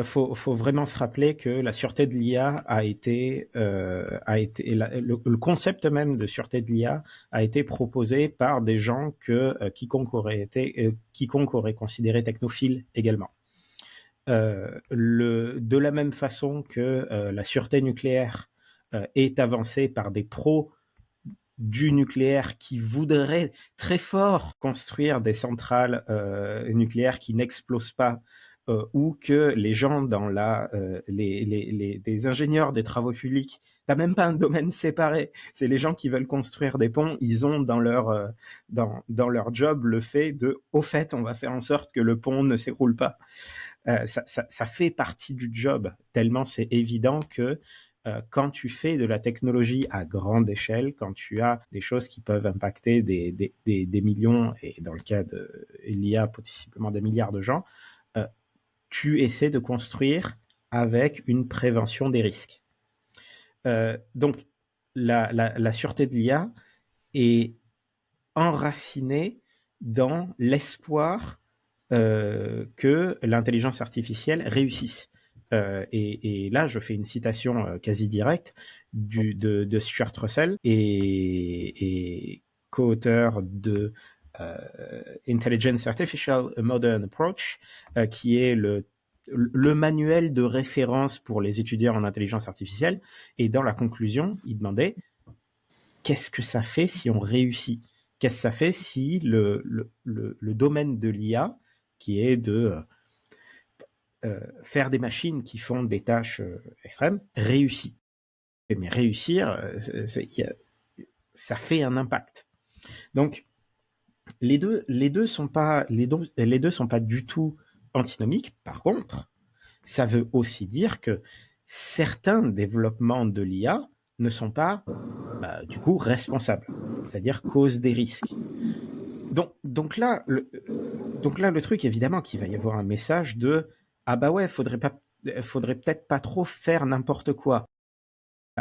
faut vraiment se rappeler que la sûreté de l'IA le concept même de sûreté de l'IA a été proposé par des gens que quiconque aurait considéré technophile également. De la même façon que la sûreté nucléaire est avancée par des pros du nucléaire qui voudraient très fort construire des centrales nucléaires qui n'explosent pas, ou que les gens dans des ingénieurs des travaux publics, t'as même pas un domaine séparé, c'est les gens qui veulent construire des ponts, ils ont dans leur job le fait de, au fait, on va faire en sorte que le pont ne s'écroule pas. Ça fait partie du job, tellement c'est évident que quand tu fais de la technologie à grande échelle, quand tu as des choses qui peuvent impacter des millions, et dans le cas de l'IA, possiblement des milliards de gens, tu essaies de construire avec une prévention des risques. Donc, la sûreté de l'IA est enracinée dans l'espoir que l'intelligence artificielle réussisse. Et là, je fais une citation quasi directe de Stuart Russell et co-auteur de Intelligence Artificial A Modern Approach, qui est le manuel de référence pour les étudiants en intelligence artificielle. Et dans la conclusion, il demandait qu'est-ce que ça fait si on réussit ? Qu'est-ce que ça fait si le domaine de l'IA, qui est de faire des machines qui font des tâches extrêmes, réussit ? Mais réussir, ça fait un impact. Donc, les deux sont pas du tout antinomiques. Par contre, ça veut aussi dire que certains développements de l'IA ne sont pas, du coup, responsables, c'est-à-dire causent des risques. Donc là, le truc, évidemment, qu'il va y avoir un message de ah bah ouais, faudrait peut-être pas trop faire n'importe quoi.